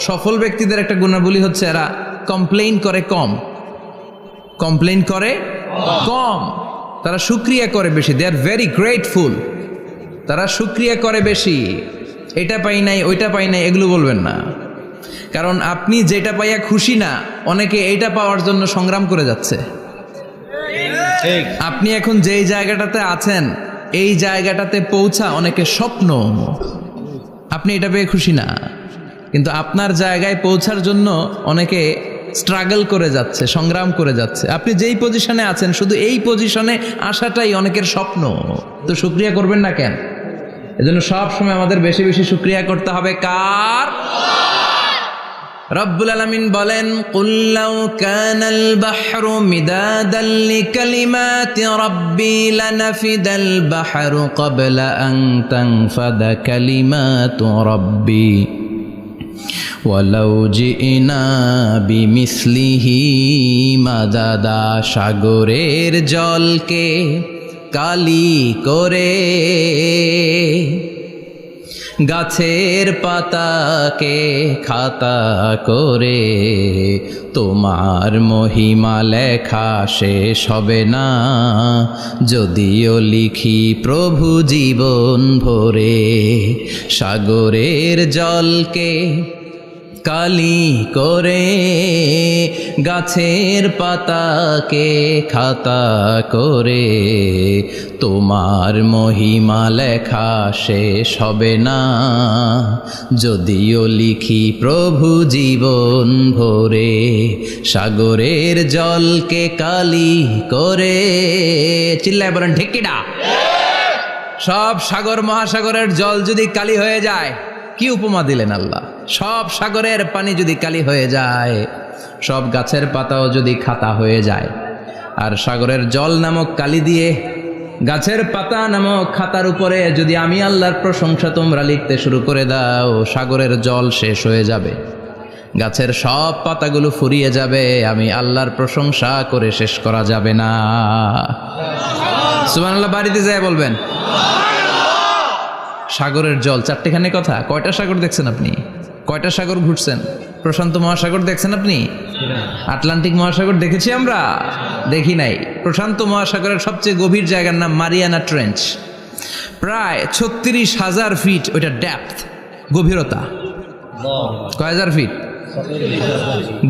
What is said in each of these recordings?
সফল ব্যক্তিদের একটা গুণাবলী হচ্ছে এরা কমপ্লেইন করে কম, কমপ্লেইন করে কম, তারা শুকরিয়া করে বেশি। দে আর ভেরি গ্রেটফুল, তারা শুকরিয়া করে বেশি। এটা পাই নাই, ওইটা পাই নাই, এগুলো বলবেন না। কারণ আপনি যেটা পাইয়া খুশি না, অনেকে এইটা পাওয়ার জন্য সংগ্রাম করে যাচ্ছে। আপনি এখন যেই জায়গাটাতে আছেন, এই জায়গাটাতে পৌঁছা অনেকে স্বপ্ন। আপনি এটা পেয়ে খুশি না, কিন্তু আপনার জায়গায় পৌঁছার জন্য অনেকে স্ট্রাগল করে যাচ্ছে, সংগ্রাম করে যাচ্ছে। আপনি যেই পজিশনে আছেন, শুধু এই পজিশনে আসাটাই অনেকের স্বপ্ন। তো শুকরিয়া করবেন না কেন? এজন্য সব সময় আমাদের বেশি বেশি শুকরিয়া করতে হবে কার? রব্বুল আলামিন বলেন, কুল লাউ কানাল বাহরু মিদাদান লিকালিমাতি রাব্বি লানাফিদাল বাহরু ক্বাবলা আন তানফাদা কালিমাতু রাব্বি ওয়ালাউ জিনা বিমিসলিহি মাদাদা। সাগরের জলকে কালি করে, গাছের পাতাকে খাতা করে, তোমার মহিমা লেখা শেষ হবে না, যদিও লিখি প্রভু জীবন ভরে। সাগরের জলকে কালি করে, গাছের পাতাকে খাতা করে, তোমার মহিমা লেখা শেষ হবে না, যদিও লিখি প্রভু জীবন ভরে। সাগরের জলকে কালি করে, চিল্লায় বলেন ঠিক কিনা? সব সাগর মহাসাগরের জল যদি কালি হয়ে যায়, কি উপমা দিলেন আল্লাহ! সব সাগরের পানি যদি কালি হয়ে যায়, সব গাছের পাতাও যদি খাতা হয়ে যায়, আর সাগরের জল নামক কালি দিয়ে গাছের পাতা নামক খাতার উপরে যদি আমি আল্লাহর প্রশংসা তোমরা লিখতে শুরু করে দাও, সাগরের জল শেষ হয়ে যাবে, গাছের সব পাতাগুলো ফুরিয়ে যাবে, আমি আল্লাহর প্রশংসা করে শেষ করা যাবে না। সুবহানাল্লাহ বাড়িতে যায় বলবেন। সাগরের জল, চারটেখানে কথা। কয়টা সাগর দেখছেন আপনি? কয়টা সাগর ঘুরছেন? প্রশান্ত মহাসাগর দেখছেন আপনি? আটলান্টিক মহাসাগর দেখেছি আমরা? দেখি নাই। প্রশান্ত মহাসাগরের সবচেয়ে গভীর জায়গার নাম মারিয়ানা ট্রেঞ্চ। প্রায় 36,000 ফিট ওইটা ডেপথ, গভীরতা। কয় হাজার ফিট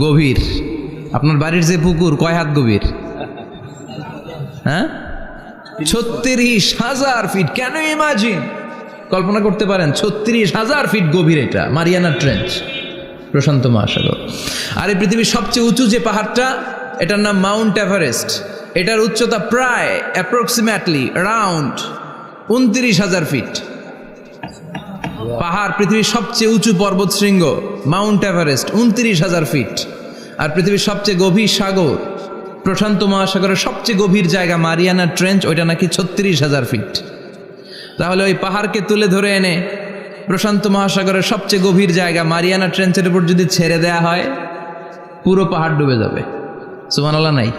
গভীর? আপনার বাড়ির যে পুকুর কয় হাত গভীর? হ্যাঁ, 36,000 ফিট। কেন ইমাজিন, কল্পনা করতে পারেন 36,000 ফিট গভীর এটা মারিয়ানা ট্রেঞ্চ, প্রশান্ত মহাসাগর। আর এই পৃথিবীর সবচেয়ে উঁচু যে পাহাড়টা, এটার নাম মাউন্ট এভারেস্ট। এটার উচ্চতা প্রায় অ্যাপ্রক্সিমেটলি অ্যারাউন্ড 29,000 ফিট। পাহাড়, পৃথিবীর সবচেয়ে উঁচু পর্বত শৃঙ্গ মাউন্ট এভারেস্ট 29,000 ফিট। আর পৃথিবীর সবচেয়ে গভীর সাগর, প্রশান্ত মহাসাগরের সবচেয়ে গভীর জায়গা মারিয়ানা ট্রেঞ্চ, ওইটা নাকি 36,000 ফিট। তাহলে ওই পাহাড়কে তুলে ধরে এনে প্রশান্ত মহাসাগরের সবচেয়ে গভীর জায়গা মারিয়ানা ট্রেঞ্চের উপর যদি ছেড়ে দেয়া হয়, পুরো পাহাড় ডুবে যাবে। সুবহানাল্লাহ নাই?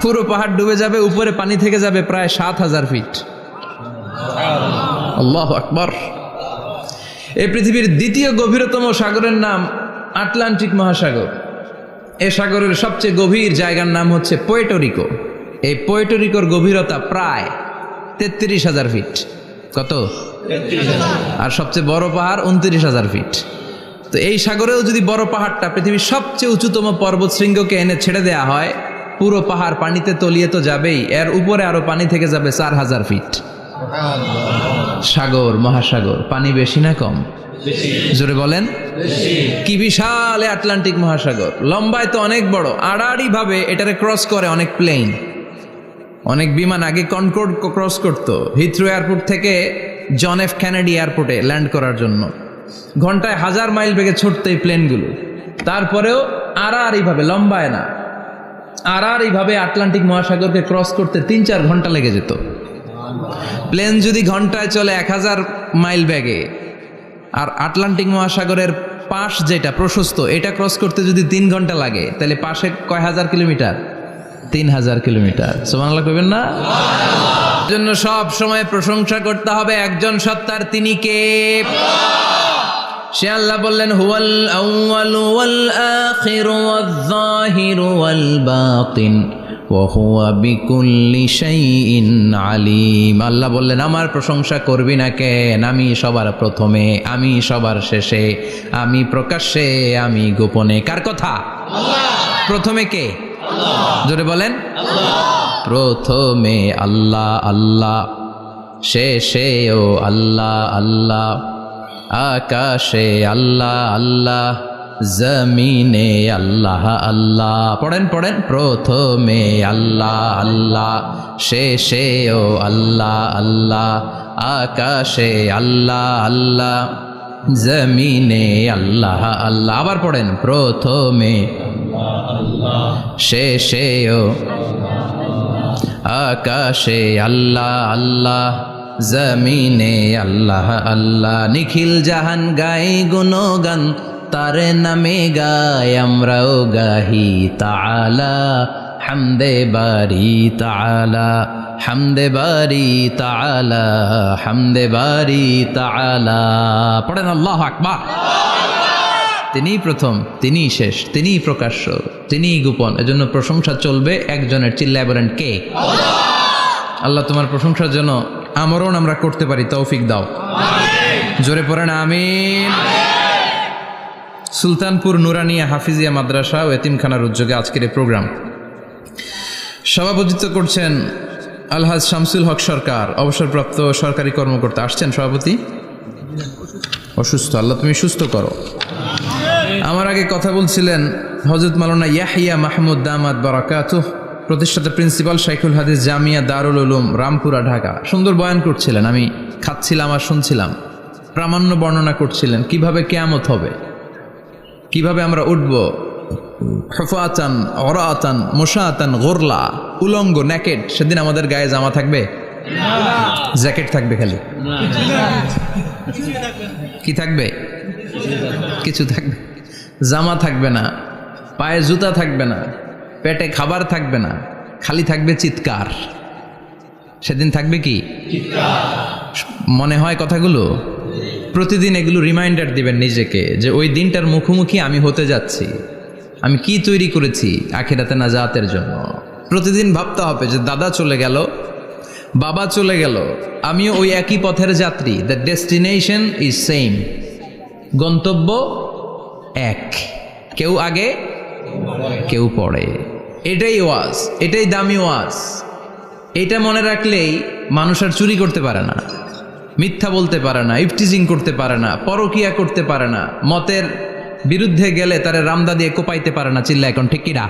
পুরো পাহাড় ডুবে যাবে, উপরে পানি থেকে যাবে প্রায় 7,000 ফিট। আল্লাহু আকবার। এই পৃথিবীর দ্বিতীয় গভীরতম সাগরের নাম আটলান্টিক মহাসাগর। এই সাগরের সবচেয়ে গভীর জায়গার নাম হচ্ছে পুয়ের্টো। এই পুয়ের্টোর গভীরতা প্রায় 33,000 ফিট। কত? আর সবচেয়ে বড় পাহাড় 29,000 ফিট। তো এই সাগরেও যদি বড় পাহাড়টা, পৃথিবীর সবচেয়ে উঁচুতম পর্বত শৃঙ্গকে এনে ছেড়ে দেয়া হয়, পুরো পাহাড় পানিতে তলিয়ে তো যাবেই, এর উপরে আরো পানি থেকে যাবে 4,000 ফিট। সাগর, মহাসাগর, পানি বেশি না কম? জোরে বলেন। কি বিশাল আটলান্টিক মহাসাগর! লম্বায় তো অনেক বড়, আড়াআড়ি ভাবে এটারে ক্রস করে অনেক প্লেন, অনেক বিমান। আগে কনকর্ড ক্রস করতো হিথ্রো এয়ারপোর্ট থেকে জন এফ কেনেডি এয়ারপোর্টে ল্যান্ড করার জন্য। ঘন্টায় 1000 মাইল বেগে ছুটতো এই প্লেনগুলো। তারপরেও আড়াআড়িভাবে, লম্বায় না, আড়াআড়িভাবে আটলান্টিক মহাসাগরকে ক্রস করতে 3-4 ঘন্টা লেগে যেত। প্লেন যদি ঘন্টায় চলে 1000 মাইল বেগে, আর আটলান্টিক মহাসাগরের পাশ যেটা প্রশস্ত, এটা ক্রস করতে যদি 3 ঘন্টা লাগে, তাহলে পাশে কয় হাজার কিলোমিটার? 3000 কিলোমিটার। সুবহানাল্লাহ কইবেন না? জন্য সব সময় প্রশংসা করতে হবে একজন সত্তার, তিনি কে? সে আল্লাহ বললেন হুয়াল আউয়ালু ওয়াল আখিরু ওয়াল যাহিরু ওয়াল বাতিন ওয়া হুয়া বিকুল্লি শাইইন আলিম। আল্লাহ বললেন আমার প্রশংসা করবি না কেন? আমি সবার প্রথমে, আমি সবার শেষে, আমি প্রকাশ্যে, আমি গোপনে। কার কথা? আল্লাহ। প্রথমে কে? আল্লাহ। জোরে বলেন আল্লাহ। প্রথমে আল্লাহ আল্লাহ, শেষেও আল্লাহ আল্লাহ, আকাশে আল্লাহ আল্লাহ, জমিনে আল্লাহ আল্লাহ। পড়েন পড়েন, প্রথমে আল্লাহ আল্লাহ, শেষেও আল্লাহ আল্লাহ, আকাশে আল্লাহ আল্লাহ, জমিনে আল্লাহ আল্লাহ। আবার পড়েন, প্রথমে শেষেও আকাশে আল্লাহ আল্লাহ, জমিনে আল্লাহ আল্লাহ। নিখিল জাহান গাই গুণগান, তার নামে গাই আমরাও গাহি তাআলা, হামদে বারি তাআলা, হামদে বারি তাআলা, হামদে বারি তাআলা। পড়েন আল্লাহু আকবার। তিনিই প্রথম, তিনিই শেষ, তিনিই প্রকাশ্য, তিনিই গোপন। এজন্য প্রশংসা চলবে একজনের। চিল্লায় বলেন কে? আল্লাহ তোমার প্রশংসার জন্য আমরণ আমরা করতে পারি, তৌফিক দাও। জোরে পড়েন আমিন। সুলতানপুর নুরানিয়া হাফিজিয়া মাদ্রাসা ও এতিমখানার উদ্যোগে আজকের এই প্রোগ্রাম সভাপতিত্ব করছেন আলহাজ শামসুল হক সরকার, অবসরপ্রাপ্ত সরকারি কর্মকর্তা। আসছেন সভাপতি? অসুস্থ, আল্লাহ তুমি সুস্থ করো। আমার আগে কথা বলছিলেন হযরত মাওলানা ইয়াহিয়া মাহমুদ দামাত বারাকাতুহ, প্রতিষ্ঠাতা প্রিন্সিপাল শাইখুল হাদিস জামিয়া দারুল উলুম রামপুরা ঢাকা। সুন্দর বয়ান করছিলেন, আমি খাচ্ছিলাম আর শুনছিলাম। প্রামাণ্য বর্ণনা করছিলেন কিভাবে কিয়ামত হবে, কিভাবে আমরা উঠব হুফাতান অরাতান মুশাতান গুরলা, উলঙ্গ নেকেড। সেদিন আমাদের গায়ে জামা থাকবে? জ্যাকেট থাকবে খালি? কি থাকবে? কিছু থাকবে? জামা থাকবে না, পায়ে জুতা থাকবে না, পেটে খাবার থাকবে না, খালি থাকবে চিৎকার। সেদিন থাকবে কি? মনে হয় কথাগুলো প্রতিদিন এগুলো রিমাইন্ডার দিবেন নিজেকে যে ওই দিনটার মুখোমুখি আমি হতে যাচ্ছি, আমি কি তৈরি করেছি আখিরাতে নাজাতের জন্য। প্রতিদিন ভাবতে হবে যে দাদা চলে গেল, বাবা চলে গেল, আমিও ওই একই পথের যাত্রী। দ্য ডেস্টিনেশন ইজ সেম, গন্তব্য এক, কেউ আগে কেউ পরে। এটাই ওয়াজ, এটাই দামি ওয়াজ। এটা মনে রাখলেই মানুষ আর চুরি করতে পারে না, মিথ্যা বলতে পারে না, ইফটিজিং করতে পারে না, পরকিয়া করতে পারে না, মতের বিরুদ্ধে গেলে তারে রামদা দিয়ে কোপাইতে পারে না। চিল্লা এখন ঠিক কিনা?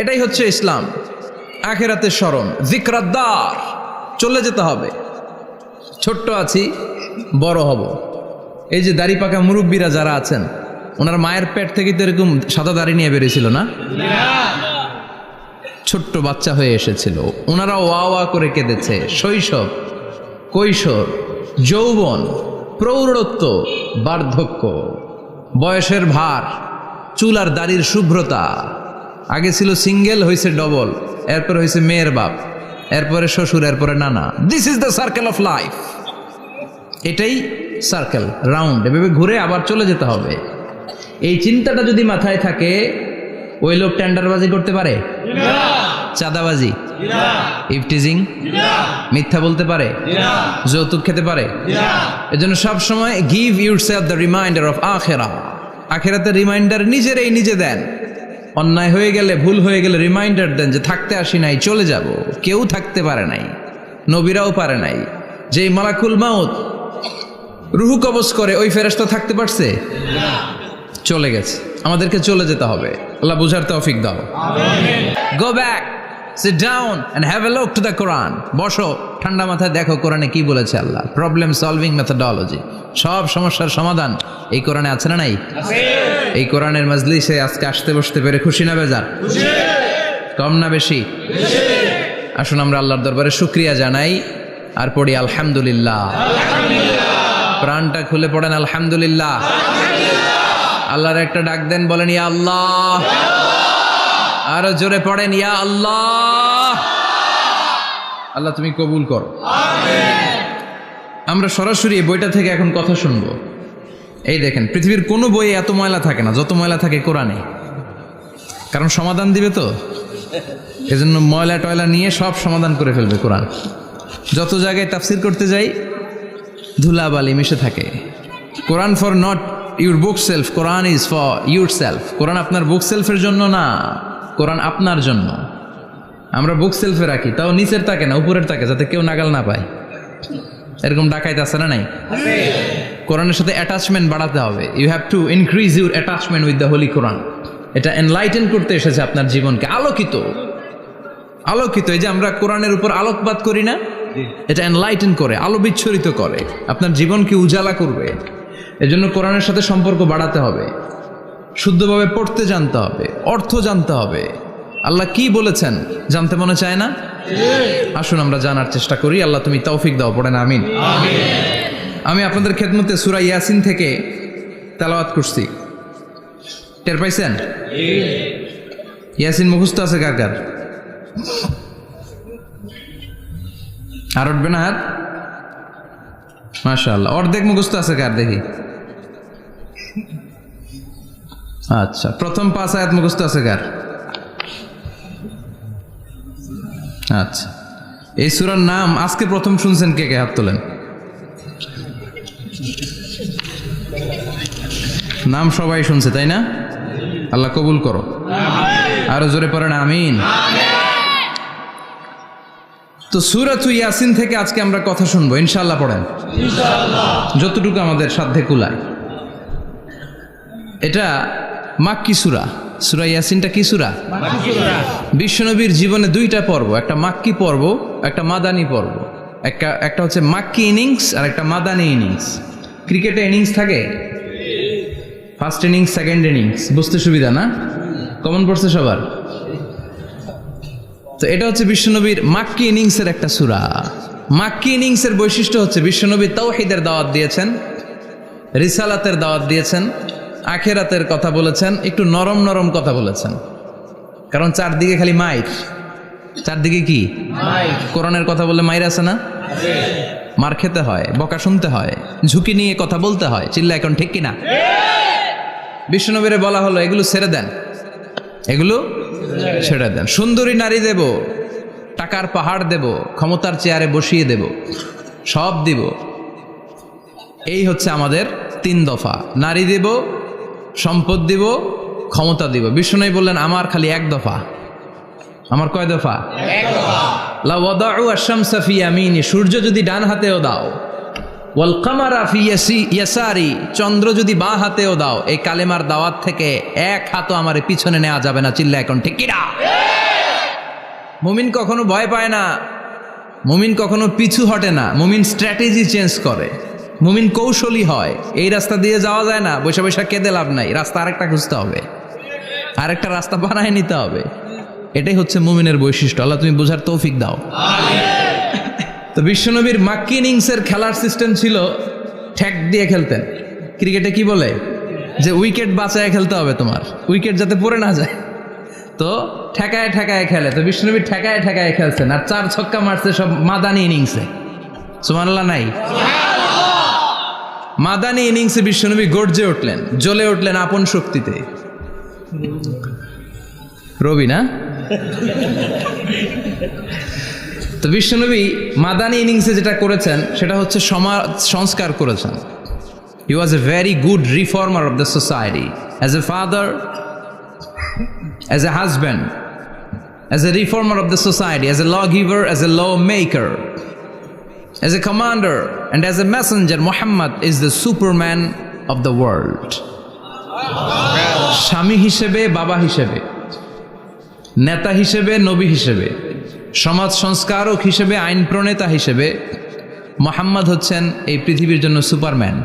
এটাই হচ্ছে ইসলাম। আখিরাতের স্মরণ, যিকরাদ্দার, চলে যেতে হবে। ছোট্ট আছি, বড় হব। এই যে দাড়ি পাকা মুরব্বীরা যারা আছেন, ওনার মায়ের পেট থেকে তো এরকম সাদা দাড়ি নিয়ে বেরিয়েছিল না? ছোট্ট বাচ্চা হয়ে এসেছিল, ওনারা ওয়া ওয়া করে কেঁদেছে। শৈশব, কৈশোর, যৌবন, প্রৌঢ়ত্ব, বার্ধক্য, বয়সের ভার, চুল আর দাড়ির শুভ্রতা। আগে ছিল সিঙ্গেল, হয়েছে ডবল, এরপর হয়েছে মেয়ের বাপ, এরপরে শ্বশুর, এরপরে নানা। This is the circle of life. এটাই সার্কেল, রাউন্ড, এভাবে ঘুরে আবার চলে যেতে হবে। এই চিন্তাটা যদি মাথায় থাকে, ওই লোক টেন্ডারবাজি করতে পারে? চাঁদাবাজি, ইফটিজিং, মিথ্যা বলতে পারে? যৌতুক খেতে পারে? এজন্য সব সময় give yourself the reminder of আখিরা। আখিরাতের রিমাইন্ডার নিজেরাই নিজে দেন। অন্যায় হয়ে গেলে, ভুল হয়ে গেলে রিমাইন্ডার দেন যে থাকতে আসি নাই, চলে যাব। কেউ থাকতে পারে নাই, নবীরাও পারে নাই। যেই মালাকুল মাউত রুহু কবজ করে, ওই ফেরেশতা থাকতে পারছে? চলে গেছে। আমাদেরকে চলে যেতে হবে। আল্লাহ বুঝার তৌফিক দাও। Go back, sit down and have a look to the Quran. বসো, ঠান্ডা মাথায় দেখো কোরআনে কি বলেছে আল্লাহ। প্রবলেম সলভিং মেথোডোলজি, সব সমস্যার সমাধান এই কোরআনে আছে না নাই? এই কোরআনের মাজলিসে আজকে আসতে বসতে পেরে খুশি না বেজার? কম না বেশি? আসুন আমরা আল্লাহর দরবারে শুকরিয়া জানাই আর পড়ি আলহামদুলিল্লাহ। প্রাণটা খুলে পড়েন আলহামদুলিল্লাহ। আল্লাহর একটা ডাক দেন, বলেন ইয়া আল্লাহ। আরো জোরে পড়েন ইয়া আল্লাহ। আল্লাহ তুমি কবুল করো। আমরা সরাসরি এই বইটা থেকে এখন কথা শুনবো। এই দেখেন, পৃথিবীর কোনো বইয়ে এত ময়লা থাকে না যত ময়লা থাকে কোরআনে। কারণ সমাধান দিবে তো, এজন্য ময়লা টয়লা নিয়ে সব সমাধান করে ফেলবে কোরআন। যত জায়গায় তাফসির করতে যাই ধুলাবালি মিশে থাকে। Quran for not your bookshelf, Quran is for yourself. Quran আপনার বুক সেলফের জন্য না, কোরআন আপনার জন্য। আমরা বুক সেলফে রাখি, তাও নিচের তাকে না, উপরের তাকে, যাতে কেউ নাগাল না পায়। এরকম ডাকাইতে আছে না নাই? কোরআনের সাথে অ্যাটাচমেন্ট বাড়াতে হবে। You have to increase your attachment with the holy Quran. এটা এনলাইটেন করতে এসেছে আপনার জীবনকে, আলোকিত আলোকিত। এই যে আমরা কোরআনের উপর আলোকপাত করি না, এটা এনলাইটেন করে, আলো বিচ্ছুরিত করে, আপনার জীবনকে উজালা করবে। এজন্য কোরআনের সাথে সম্পর্ক বাড়াতে হবে, শুদ্ধভাবে পড়তে জানতে হবে, অর্থ জানতে হবে। আল্লাহ কি বলেছেন জানতে মনে চায় না? আসুন আমরা জানার চেষ্টা করি। আল্লাহ তুমি তৌফিক দাও, পড়েন আমিন। আমি আপনাদের খেদমতে সূরা ইয়াসিন থেকে তেলাওয়াত করছি, টের পাইছেন? ইয়াসিন মুখস্থ আছে কার কার? আর উঠবে না হাত? মাশাআল্লাহ। অর্ধেক মুখস্থ আছে কার দেখি? আচ্ছা, প্রথম 5 আয়াত মুখস্থ আছে কার? আচ্ছা, এই সূরার নাম আজকে প্রথম শুনছেন কে কে? হাত তোলেন। নাম সবাই শুনছে তাই না? আল্লাহ কবুল করো, আরো জোরে পড়েন আমিন। তো সূরাতু ইয়াসিন থেকে আজকে আমরা কথা শুনবো ইনশাআল্লাহ। পড়েন যতটুকু আমাদের সাধ্যে কুলায়। এটা মাক্কি সূরা। সূরা ইয়াসিনটা কি সূরা? বিশ্বনবীর জীবনে 2টা পর্ব, একটা মাক্কি পর্ব, একটা মাদানী পর্ব। একটা হচ্ছে মাক্কি ইনিংস আর একটা মাদানী ইনিংস। ক্রিকেটে ইনিংস থাকে, ফার্স্ট ইনিংস, সেকেন্ড ইনিংস, বুঝতে সুবিধা না? কমন পড়ছে সবার? তো এটা হচ্ছে বিশ্বনবীর মাক্কি ইনিংসের একটা সূরা। মাক্কি ইনিংসের বৈশিষ্ট্য হচ্ছে বিশ্বনবী তাওহীদের দাওয়াত দিয়েছেন, রিসালাতের দাওয়াত দিয়েছেন, আখিরাতের কথা বলেছেন, একটু নরম নরম কথা বলেছেন। কারণ চারদিকে খালি মাইর, চারদিকে কি কোরআনের কথা বললে মাইর আছে না? মার খেতে হয়, বকা শুনতে হয়, ঝুঁকি নিয়ে কথা বলতে হয়। চিল্লা এখন ঠিক কিনা? বিশ্বনবীরে বলা হলো এগুলো ছেড়ে দেন, এগুলো ছেড়ে দেন। সুন্দরী নারী দেব, টাকার পাহাড় দেব, ক্ষমতার চেয়ারে বসিয়ে দেব, সব দিব। এই হচ্ছে আমাদের 3 দফা। নারী দিব, সম্পদ দিব, ক্ষমতা দিব। বিশ্বনবী বললেন আমার খালি 1 দফা। আমার কয় দফা? 1 দফা। লা ওয়াদাউ আশ-শামসা ফি ইয়ামিনি, সূর্য যদি ডান হাতেও দাও, ওয়াল কামারা ফি ইয়াসারি, চন্দ্র যদি বাঁ হাতেও দাও, এই কালেমার দাওয়াত থেকে 1 হাতও আমার পিছনে নেওয়া যাবে না। চিল্লা এখন ঠিক কিনা? মুমিন কখনো ভয় পায় না, মুমিন কখনো পিছু হটে না, মুমিন স্ট্র্যাটেজি চেঞ্জ করে, মুমিন কৌশলী হয়। এই রাস্তা দিয়ে যাওয়া যায় না, বৈশা বৈশা কেঁদে লাভ নাই, রাস্তা আরেকটা খুঁজতে হবে, আরেকটা রাস্তা বানায় নিতে হবে। এটাই হচ্ছে মুমিনের বৈশিষ্ট্য। আল্লাহ তুমি বোঝার তৌফিক দাও। তো বিশ্বনবীর মাক্কি ইনিংসের খেলার সিস্টেম ছিল ঠ্যাক দিয়ে খেলতেন। ক্রিকেটে কি বলে যে উইকেট বাঁচায় খেলতে হবে, তোমার উইকেট যাতে পড়ে না যায়, তো ঠেকায় ঠেকায় খেলে। তো বিশ্বনবী ঠেকায় ঠেকায় খেলছেন, আর 4 ছক্কা মারছে সব মাদানী ইনিংসে। সুবহানাল্লাহ নাই? মাদানী ইনিংসে বিশ্বনবী গর্জে উঠলেন, জ্বলে উঠলেন আপন শক্তিতে। রবি না? তো বিশ্বনবী মাদানী ইনিংসে যেটা করেছেন সেটা হচ্ছে সমাজ সংস্কার করেছেন। He was a very good reformer of the society, as a father, as a husband, as a reformer of the society, as a lawgiver, as a lawmaker, as a commander and as a messenger. Muhammad is the superman of the world. স্বামী হিসেবে, বাবা হিসেবে, নেতা হিসেবে, নবী হিসেবে, সমাজ সংস্কারক হিসেবে, আইন প্রণেতা হিসেবে মুহাম্মদ হচ্ছেন এই পৃথিবীর জন্য সুপারম্যান।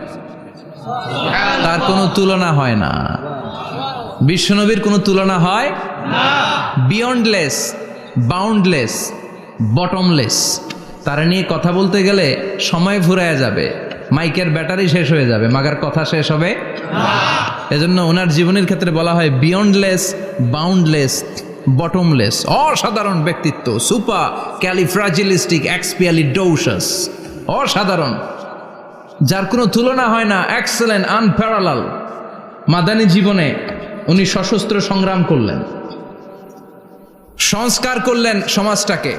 তার কোনো তুলনা হয় না, বিশ্বনবীর কোনো তুলনা হয় না। Beyondless, boundless, bottomless. তারা নিয়ে কথা বলতে গেলে সময় ফুরায় যাবে, মাইকের ব্যাটারি শেষ হয়ে যাবে, মাগার কথা শেষ হবে না। এজন্য ওনার জীবনের ক্ষেত্রে বলা হয় বিয়ন্ডলেস, বাউন্ডলেস, বটমলেস। অসাধারণ ব্যক্তিত্ব, সুপার ক্যালিফ্রাজিলিস্টিক এক্সপিয়ালিডোসাস, অসাধারণ। যার কোনো তুলনা হয় না, এক্সেলেন্ট, আনপ্যারালাল। মাদানী জীবনে উনি সশস্ত্র সংগ্রাম করলেন, সংস্কার করলেন সমাজটাকে।